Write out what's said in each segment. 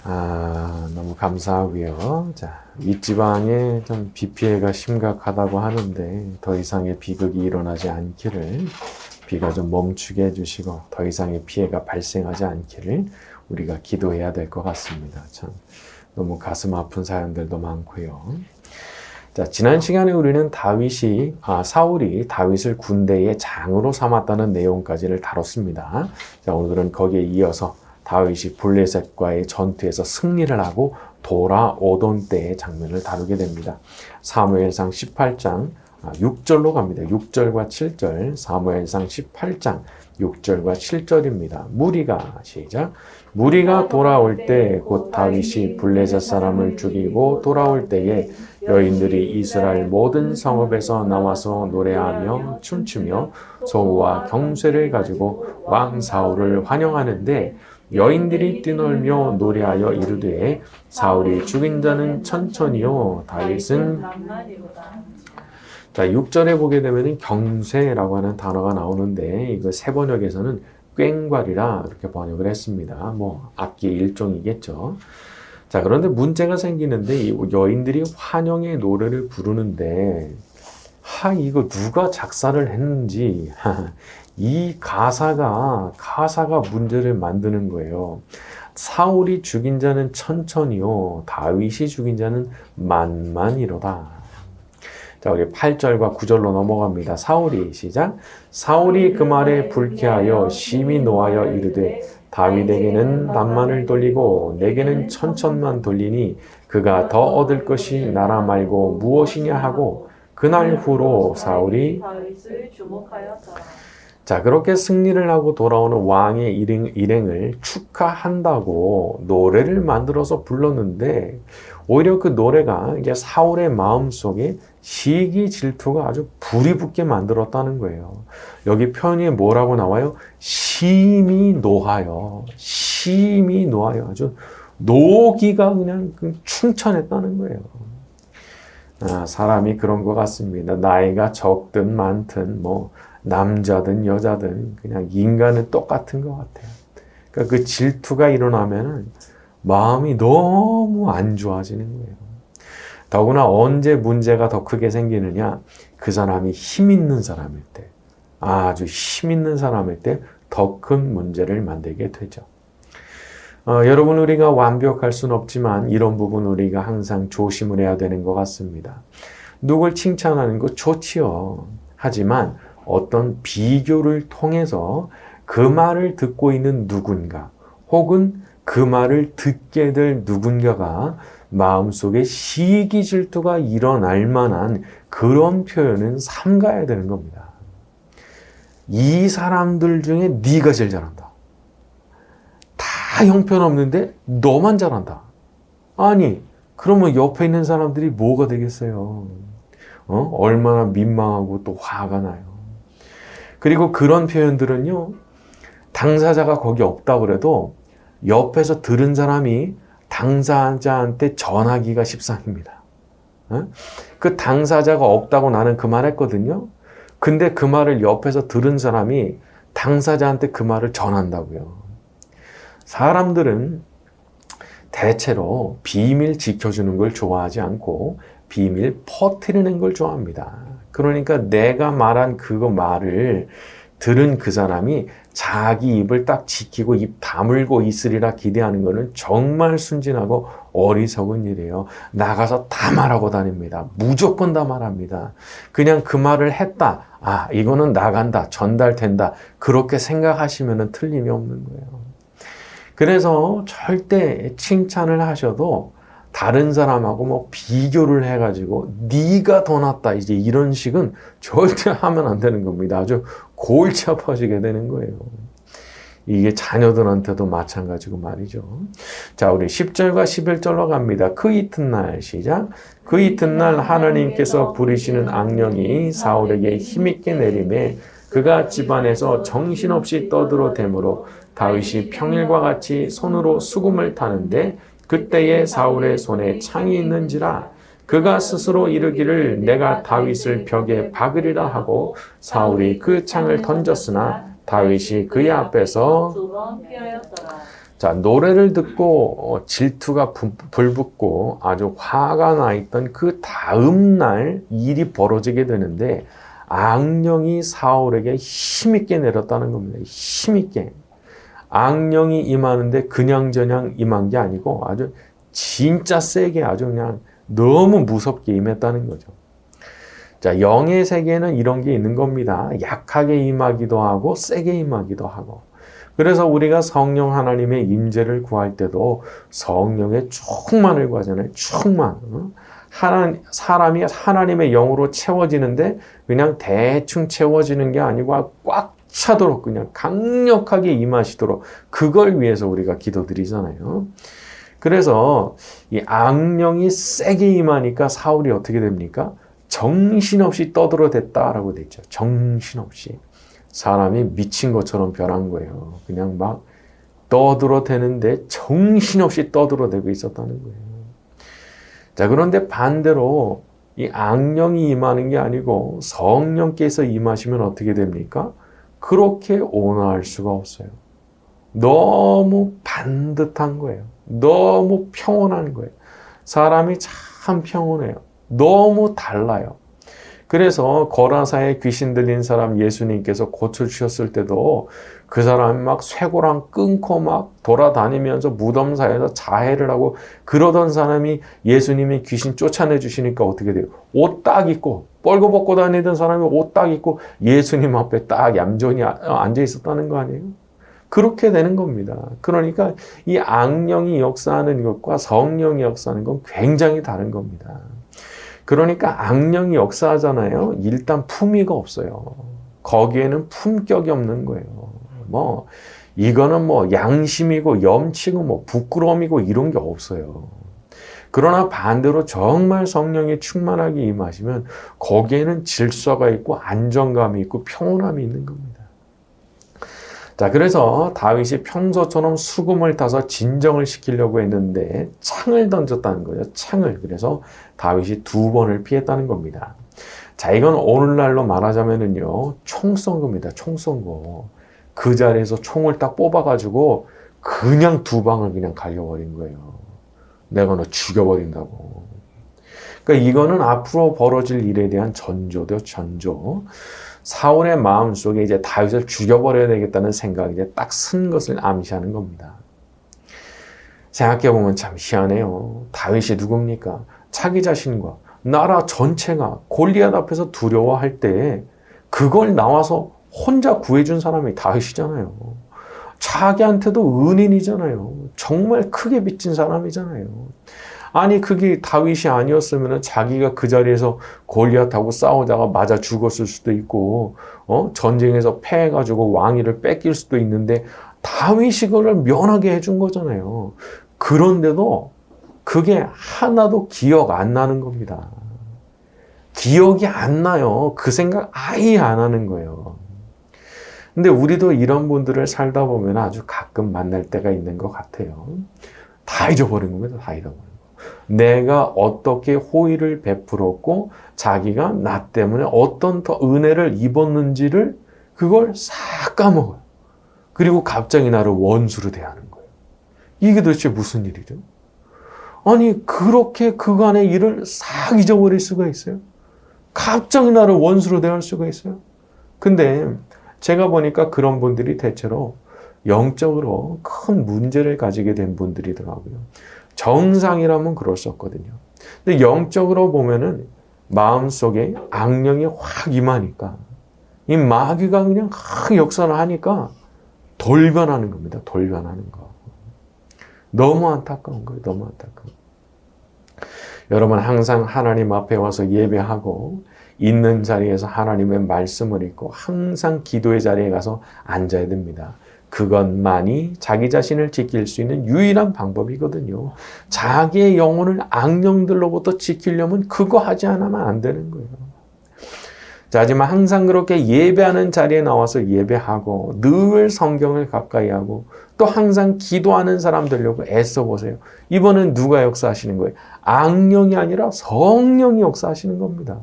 너무 감사하고요. 자, 윗지방에 좀 비 피해가 심각하다고 하는데 더 이상의 비극이 일어나지 않기를, 비가 좀 멈추게 해주시고 더 이상의 피해가 발생하지 않기를 우리가 기도해야 될 것 같습니다. 참 너무 가슴 아픈 사연들도 많고요. 자, 지난 시간에 우리는 사울이 다윗을 군대의 장으로 삼았다는 내용까지를 다뤘습니다. 자, 오늘은 거기에 이어서 다윗이 블레셋과의 전투에서 승리를 하고 돌아오던 때의 장면을 다루게 됩니다. 사무엘상 18장 6절로 갑니다. 6절과 7절, 사무엘상 18장 6절과 7절입니다. 무리가 돌아올 때 곧 다윗이 블레셋 사람을 죽이고 돌아올 때에 여인들이 이스라엘 모든 성읍에서 나와서 노래하며 춤추며 소고와 경쇠를 가지고 왕 사울을 환영하는데 여인들이 뛰놀며 노래하여 이르되 사울이 죽인 자는 천천히요 다윗은. 자, 6절에 보게 되면 경쇠라고 하는 단어가 나오는데 이거 새 번역에서는 꽹과리라 이렇게 번역을 했습니다. 뭐 악기 일종이겠죠. 자, 그런데 문제가 생기는데 이 여인들이 환영의 노래를 부르는데 이거 누가 작사를 했는지 이 가사가 문제를 만드는 거예요. 사울이 죽인 자는 천천히요 다윗이 죽인 자는 만만이로다. 자, 우리 8절과 9절로 넘어갑니다. 사울이 그 말에 불쾌하여 심히 노하여 이르되 다윗에게는 만만을 돌리고 내게는 천천만 돌리니 그가 더 얻을 것이 나라 말고 무엇이냐 하고 그날 후로 사울이 다윗을 주목하였더라. 자, 그렇게 승리를 하고 돌아오는 왕의 일행을 축하한다고 노래를 만들어서 불렀는데 오히려 그 노래가 이제 사울의 마음속에 시기 질투가 아주 불이 붙게 만들었다는 거예요. 여기 표현이 뭐라고 나와요? 심히 노하여 아주 노기가 그냥 충천했다는 거예요. 사람이 그런 것 같습니다. 나이가 적든 많든 뭐 남자든 여자든 그냥 인간은 똑같은 것 같아요. 그러니까 그 질투가 일어나면은 마음이 너무 안 좋아지는 거예요. 더구나 언제 문제가 더 크게 생기느냐? 그 사람이 힘 있는 사람일 때, 아주 힘 있는 사람일 때 더 큰 문제를 만들게 되죠. 여러분, 우리가 완벽할 수는 없지만 이런 부분 우리가 항상 조심을 해야 되는 것 같습니다. 누굴 칭찬하는 거 좋지요. 하지만 어떤 비교를 통해서 그 말을 듣고 있는 누군가 혹은 그 말을 듣게 될 누군가가 마음속에 시기 질투가 일어날 만한 그런 표현은 삼가야 되는 겁니다. 이 사람들 중에 네가 제일 잘한다. 다 형편없는데 너만 잘한다. 아니, 그러면 옆에 있는 사람들이 뭐가 되겠어요? 얼마나 민망하고 또 화가 나요. 그리고 그런 표현들은요, 당사자가 거기 없다 그래도 옆에서 들은 사람이 당사자한테 전하기가 십상입니다. 그 당사자가 없다고 나는 그 말 했거든요. 근데 그 말을 옆에서 들은 사람이 당사자한테 그 말을 전한다고요. 사람들은 대체로 비밀 지켜주는 걸 좋아하지 않고 비밀 퍼뜨리는 걸 좋아합니다. 그러니까 내가 말한 그거 말을 들은 그 사람이 자기 입을 딱 지키고 입 다물고 있으리라 기대하는 것은 정말 순진하고 어리석은 일이에요. 나가서 다 말하고 다닙니다. 무조건 다 말합니다. 그냥 그 말을 했다. 이거는 나간다. 전달된다. 그렇게 생각하시면 틀림이 없는 거예요. 그래서 절대 칭찬을 하셔도 다른 사람하고 뭐 비교를 해가지고 네가 더 낫다 이제 이런 식은 절대 하면 안 되는 겁니다. 아주 골치 아파지게 되는 거예요. 이게 자녀들한테도 마찬가지고 말이죠. 자, 우리 10절과 11절로 갑니다. 그 이튿날 시작. 그 이튿날 하나님께서 부리시는 악령이 사울에게 힘있게 내림에 그가 집안에서 정신없이 떠들어대므로 다윗이 평일과 같이 손으로 수금을 타는데 그때에 사울의 손에 창이 있는지라 그가 스스로 이르기를 내가 다윗을 벽에 박으리라 하고 사울이 그 창을 던졌으나 다윗이 그의 앞에서 2번 피하였더라. 자, 노래를 듣고 질투가 불붙고 아주 화가 나 있던 그 다음 날 일이 벌어지게 되는데 악령이 사울에게 힘있게 내렸다는 겁니다. 힘있게. 악령이 임하는데 그냥저냥 임한 게 아니고 아주 진짜 세게 아주 그냥 너무 무섭게 임했다는 거죠. 자, 영의 세계에는 이런 게 있는 겁니다. 약하게 임하기도 하고 세게 임하기도 하고. 그래서 우리가 성령 하나님의 임재를 구할 때도 성령의 충만을 구하잖아요. 충만. 사람이 하나님의 영으로 채워지는데 그냥 대충 채워지는 게 아니고 꽉 차도록 그냥 강력하게 임하시도록 그걸 위해서 우리가 기도드리잖아요. 그래서 이 악령이 세게 임하니까 사울이 어떻게 됩니까? 정신없이 떠들어댔다라고 돼 있죠. 정신없이. 사람이 미친 것처럼 변한 거예요. 그냥 막 떠들어대는데 정신없이 떠들어대고 있었다는 거예요. 자, 그런데 반대로 이 악령이 임하는 게 아니고 성령께서 임하시면 어떻게 됩니까? 그렇게 온화할 수가 없어요. 너무 반듯한 거예요. 너무 평온한 거예요. 사람이 참 평온해요. 너무 달라요. 그래서 거라사에 귀신 들린 사람 예수님께서 고쳐주셨을 때도 그 사람이 막 쇠고랑 끊고 막 돌아다니면서 무덤 사이에서 자해를 하고 그러던 사람이 예수님이 귀신 쫓아내 주시니까 어떻게 돼요? 옷 딱 입고 뻘거벗고 다니던 사람이 옷 딱 입고 예수님 앞에 딱 얌전히 앉아 있었다는 거 아니에요? 그렇게 되는 겁니다. 그러니까 이 악령이 역사하는 것과 성령이 역사하는 건 굉장히 다른 겁니다. 그러니까 악령이 역사하잖아요. 일단 품위가 없어요. 거기에는 품격이 없는 거예요. 이거는 양심이고 염치고 부끄러움이고 이런 게 없어요. 그러나 반대로 정말 성령이 충만하게 임하시면 거기에는 질서가 있고 안정감이 있고 평온함이 있는 겁니다. 자, 그래서 다윗이 평소처럼 수금을 타서 진정을 시키려고 했는데 창을 던졌다는 거예요. 창을. 그래서 다윗이 2번을 피했다는 겁니다. 자, 이건 오늘날로 말하자면은요, 총 쏜 겁니다. 총 쏜 거. 그 자리에서 총을 딱 뽑아가지고 그냥 2방을 그냥 갈려버린 거예요. 내가 너 죽여버린다고. 그러니까 이거는 앞으로 벌어질 일에 대한 전조죠, 전조. 사울의 마음속에 이제 다윗을 죽여버려야 되겠다는 생각이 이제 딱 쓴 것을 암시하는 겁니다. 생각해보면 참 희한해요. 다윗이 누굽니까? 자기 자신과 나라 전체가 골리앗 앞에서 두려워할 때 그걸 나와서 혼자 구해준 사람이 다윗이잖아요. 자기한테도 은인이잖아요. 정말 크게 빚진 사람이잖아요. 아니 그게 다윗이 아니었으면 자기가 그 자리에서 골리앗하고 싸우다가 맞아 죽었을 수도 있고 전쟁에서 패해가지고 왕위를 뺏길 수도 있는데 다윗이 그걸 면하게 해준 거잖아요. 그런데도 그게 하나도 기억 안 나는 겁니다. 기억이 안 나요. 그 생각 아예 안 하는 거예요. 근데 우리도 이런 분들을 살다 보면 아주 가끔 만날 때가 있는 것 같아요. 다 잊어버린 겁니다. 다 잊어버린 거. 내가 어떻게 호의를 베풀었고 자기가 나 때문에 어떤 더 은혜를 입었는지를 그걸 싹 까먹어요. 그리고 갑자기 나를 원수로 대하는 거예요. 이게 도대체 무슨 일이죠? 아니 그렇게 그간의 일을 싹 잊어버릴 수가 있어요? 갑자기 나를 원수로 대할 수가 있어요? 근데 제가 보니까 그런 분들이 대체로 영적으로 큰 문제를 가지게 된 분들이더라고요. 정상이라면 그럴 수 없거든요. 근데 영적으로 보면은 마음속에 악령이 확 임하니까 이 마귀가 그냥 역사를 하니까 돌변하는 겁니다. 돌변하는 거. 너무 안타까운 거예요. 너무 안타까운. 여러분 항상 하나님 앞에 와서 예배하고 있는 자리에서 하나님의 말씀을 읽고 항상 기도의 자리에 가서 앉아야 됩니다. 그것만이 자기 자신을 지킬 수 있는 유일한 방법이거든요. 자기의 영혼을 악령들로부터 지키려면 그거 하지 않으면 안 되는 거예요. 자, 하지만 항상 그렇게 예배하는 자리에 나와서 예배하고 늘 성경을 가까이 하고 또 항상 기도하는 사람 되려고 애써 보세요. 이번엔 누가 역사하시는 거예요? 악령이 아니라 성령이 역사하시는 겁니다.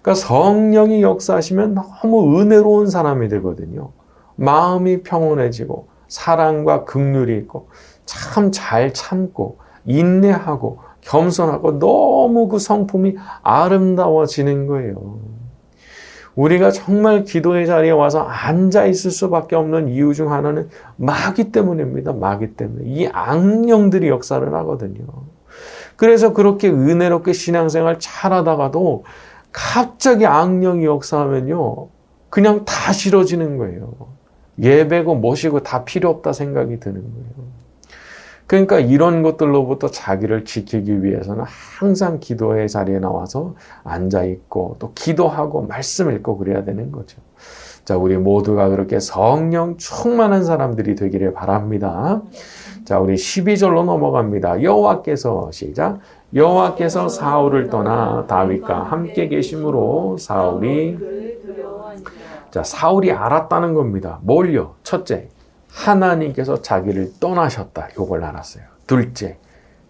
그러니까 성령이 역사하시면 너무 은혜로운 사람이 되거든요. 마음이 평온해지고 사랑과 긍휼이 있고 참 잘 참고 인내하고 겸손하고 너무 그 성품이 아름다워지는 거예요. 우리가 정말 기도의 자리에 와서 앉아 있을 수밖에 없는 이유 중 하나는 마귀 때문입니다. 마귀 때문에. 이 악령들이 역사를 하거든요. 그래서 그렇게 은혜롭게 신앙생활 잘하다가도 갑자기 악령이 역사하면요, 그냥 다 싫어지는 거예요. 예배고 모시고 다 필요 없다 생각이 드는 거예요. 그러니까 이런 것들로부터 자기를 지키기 위해서는 항상 기도의 자리에 나와서 앉아있고 또 기도하고 말씀 읽고 그래야 되는 거죠. 자, 우리 모두가 그렇게 성령 충만한 사람들이 되기를 바랍니다. 자, 우리 12절로 넘어갑니다. 여호와께서 시작. 여호와께서 사울을 떠나 다윗과 함께 계심으로 사울이 알았다는 겁니다. 뭘요? 첫째, 하나님께서 자기를 떠나셨다. 이걸 알았어요. 둘째,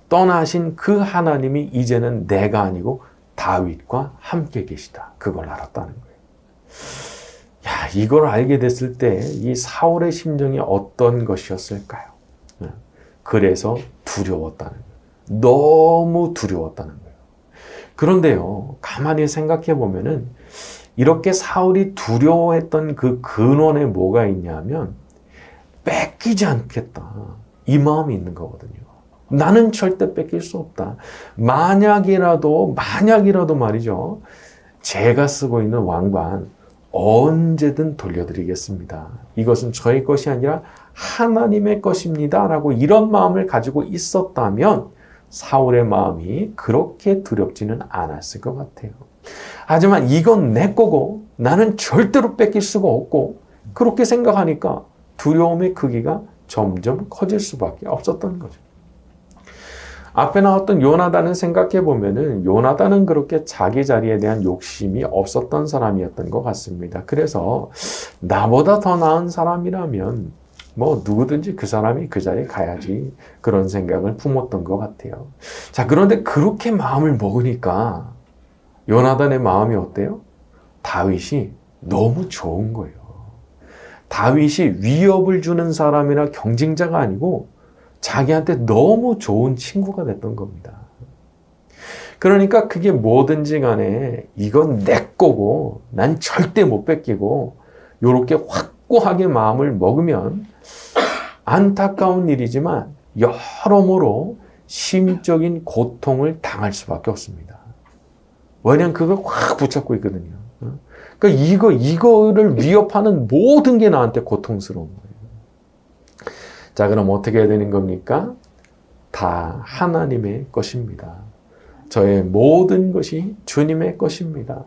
떠나신 그 하나님이 이제는 내가 아니고 다윗과 함께 계시다. 그걸 알았다는 거예요. 야, 이걸 알게 됐을 때 이 사울의 심정이 어떤 것이었을까요? 그래서 두려웠다는 거예요. 너무 두려웠다는 거예요. 그런데요, 가만히 생각해 보면은 이렇게 사울이 두려워했던 그 근원에 뭐가 있냐면 뺏기지 않겠다. 이 마음이 있는 거거든요. 나는 절대 뺏길 수 없다. 만약이라도 말이죠. 제가 쓰고 있는 왕관 언제든 돌려드리겠습니다. 이것은 저의 것이 아니라 하나님의 것입니다. 라고 이런 마음을 가지고 있었다면 사울의 마음이 그렇게 두렵지는 않았을 것 같아요. 하지만 이건 내 거고 나는 절대로 뺏길 수가 없고 그렇게 생각하니까 두려움의 크기가 점점 커질 수밖에 없었던 거죠. 앞에 나왔던 요나단을 생각해 보면은 요나단은 그렇게 자기 자리에 대한 욕심이 없었던 사람이었던 것 같습니다. 그래서 나보다 더 나은 사람이라면 뭐 누구든지 그 사람이 그 자리에 가야지 그런 생각을 품었던 것 같아요. 자, 그런데 그렇게 마음을 먹으니까 요나단의 마음이 어때요? 다윗이 너무 좋은 거예요. 다윗이 위협을 주는 사람이나 경쟁자가 아니고 자기한테 너무 좋은 친구가 됐던 겁니다. 그러니까 그게 뭐든지 간에 이건 내 거고 난 절대 못 뺏기고 이렇게 확고하게 마음을 먹으면 안타까운 일이지만 여러모로 심적인 고통을 당할 수밖에 없습니다. 왜냐하면 그걸 확 붙잡고 있거든요. 그러니까 이거를 위협하는 모든 게 나한테 고통스러운 거예요. 자, 그럼 어떻게 해야 되는 겁니까? 다 하나님의 것입니다. 저의 모든 것이 주님의 것입니다.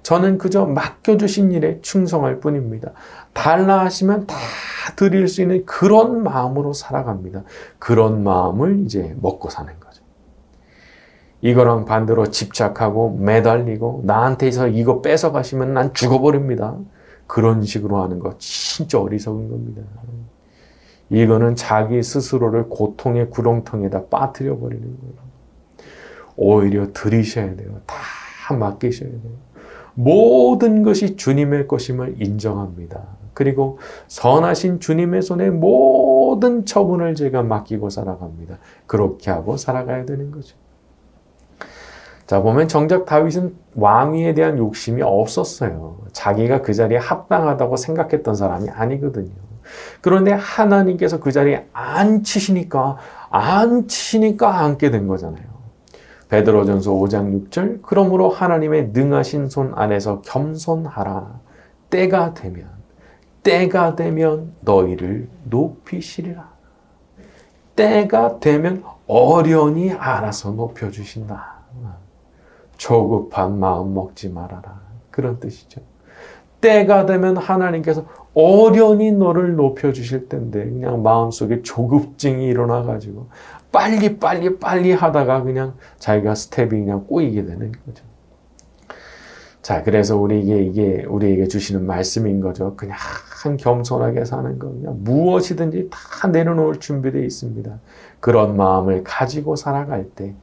저는 그저 맡겨주신 일에 충성할 뿐입니다. 달라 하시면 다 드릴 수 있는 그런 마음으로 살아갑니다. 그런 마음을 이제 먹고 사는 거죠. 이거랑 반대로 집착하고 매달리고 나한테서 이거 뺏어가시면 난 죽어버립니다. 그런 식으로 하는 거 진짜 어리석은 겁니다. 이거는 자기 스스로를 고통의 구렁텅이에다 빠뜨려 버리는 거예요. 오히려 드리셔야 돼요. 다 맡기셔야 돼요. 모든 것이 주님의 것임을 인정합니다. 그리고 선하신 주님의 손에 모든 처분을 제가 맡기고 살아갑니다. 그렇게 하고 살아가야 되는 거죠. 자, 보면 정작 다윗은 왕위에 대한 욕심이 없었어요. 자기가 그 자리에 합당하다고 생각했던 사람이 아니거든요. 그런데 하나님께서 그 자리에 앉히시니까 앉게 된 거잖아요. 베드로전서 5장 6절 그러므로 하나님의 능하신 손 안에서 겸손하라. 때가 되면 너희를 높이시리라. 때가 되면 어련히 알아서 높여주신다. 조급한 마음 먹지 말아라. 그런 뜻이죠. 때가 되면 하나님께서 어련히 너를 높여주실 텐데 그냥 마음속에 조급증이 일어나가지고 빨리 하다가 그냥 자기가 스텝이 그냥 꼬이게 되는 거죠. 자, 그래서 우리에게 주시는 말씀인 거죠. 그냥 겸손하게 사는 거. 그냥 무엇이든지 다 내려놓을 준비되어 있습니다. 그런 마음을 가지고 살아갈 때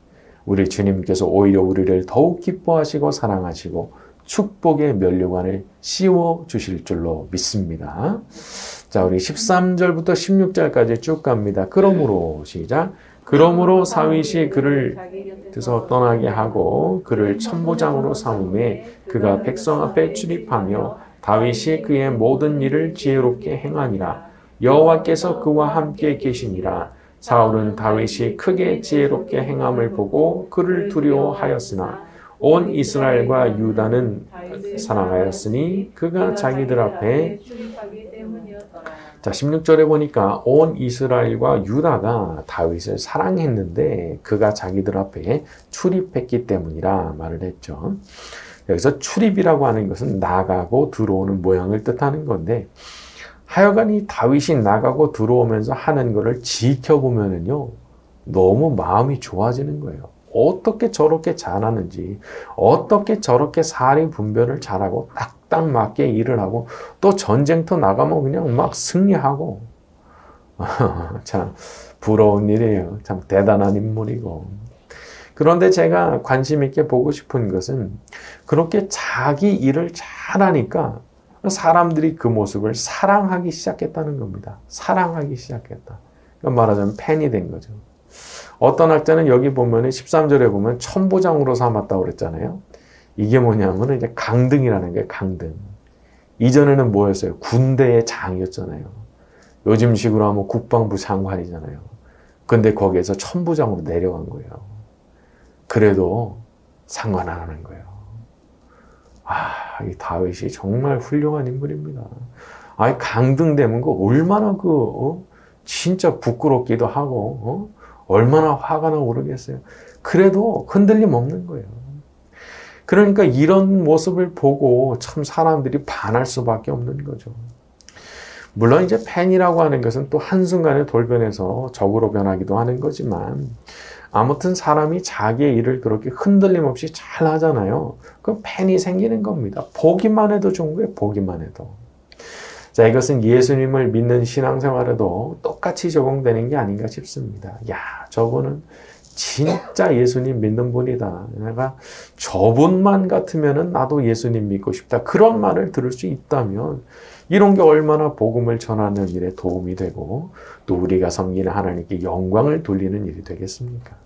우리 주님께서 오히려 우리를 더욱 기뻐하시고 사랑하시고 축복의 면류관을 씌워 주실 줄로 믿습니다. 자, 우리 13절부터 16절까지 쭉 갑니다. 그러므로 시작. 그러므로 다윗이 그를 곁에서 떠나게 하고 그를 천부장으로 삼음에 그가 백성 앞에 출입하며 다윗이 그의 모든 일을 지혜롭게 행하니라. 여호와께서 그와 함께 계시니라. 사울은 다윗이 크게 지혜롭게 행함을 보고 그를 두려워하였으나 온 이스라엘과 유다는 사랑하였으니 그가 자기들 앞에 자 16절에 보니까 온 이스라엘과 유다가 다윗을 사랑했는데 그가 자기들 앞에 출입했기 때문이라 말을 했죠. 여기서 출입이라고 하는 것은 나가고 들어오는 모양을 뜻하는 건데 하여간 이 다윗이 나가고 들어오면서 하는 것을 지켜보면은요 너무 마음이 좋아지는 거예요. 어떻게 저렇게 잘하는지, 어떻게 저렇게 사리 분별을 잘하고 딱딱 맞게 일을 하고 또 전쟁터 나가면 그냥 막 승리하고 참 부러운 일이에요. 참 대단한 인물이고. 그런데 제가 관심 있게 보고 싶은 것은 그렇게 자기 일을 잘하니까 사람들이 그 모습을 사랑하기 시작했다는 겁니다. 사랑하기 시작했다. 그러니까 말하자면 팬이 된 거죠. 어떤 학자는 여기 보면 13절에 보면 천부장으로 삼았다고 그랬잖아요. 이게 뭐냐면 이제 강등이라는 게 강등. 이전에는 뭐였어요? 군대의 장이었잖아요. 요즘식으로 하면 국방부 장관이잖아요. 근데 거기에서 천부장으로 내려간 거예요. 그래도 상관 안 하는 거예요. 이 다윗이 정말 훌륭한 인물입니다. 강등되면 그 얼마나 진짜 부끄럽기도 하고, 얼마나 화가 나고 그러겠어요. 그래도 흔들림 없는 거예요. 그러니까 이런 모습을 보고 참 사람들이 반할 수밖에 없는 거죠. 물론 이제 팬이라고 하는 것은 또 한순간에 돌변해서 적으로 변하기도 하는 거지만 아무튼 사람이 자기의 일을 그렇게 흔들림 없이 잘 하잖아요. 그럼 팬이 생기는 겁니다. 보기만 해도 좋은 거예요. 보기만 해도. 자, 이것은 예수님을 믿는 신앙생활에도 똑같이 적용되는 게 아닌가 싶습니다. 야, 저분은 진짜 예수님 믿는 분이다. 내가 저분만 같으면은 나도 예수님 믿고 싶다. 그런 말을 들을 수 있다면 이런 게 얼마나 복음을 전하는 일에 도움이 되고 또 우리가 섬기는 하나님께 영광을 돌리는 일이 되겠습니까?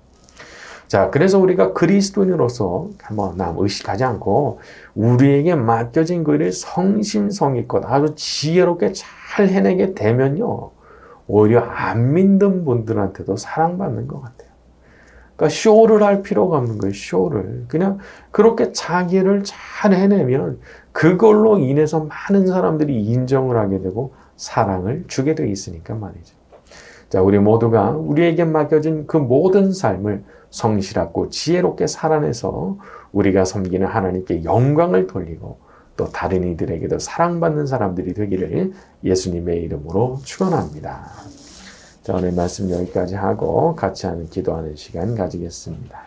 자, 그래서 우리가 그리스도인으로서 남 의식하지 않고 우리에게 맡겨진 그 일을 성심성의껏 아주 지혜롭게 잘 해내게 되면요. 오히려 안 믿는 분들한테도 사랑받는 것 같아요. 그러니까 쇼를 할 필요가 없는 거예요. 쇼를. 그냥 그렇게 자기를 잘 해내면 그걸로 인해서 많은 사람들이 인정을 하게 되고 사랑을 주게 되어 있으니까 말이죠. 자, 우리 모두가 우리에게 맡겨진 그 모든 삶을 성실하고 지혜롭게 살아내서 우리가 섬기는 하나님께 영광을 돌리고 또 다른 이들에게도 사랑받는 사람들이 되기를 예수님의 이름으로 축원합니다. 자, 오늘 말씀 여기까지 하고 같이 하는 기도하는 시간 가지겠습니다.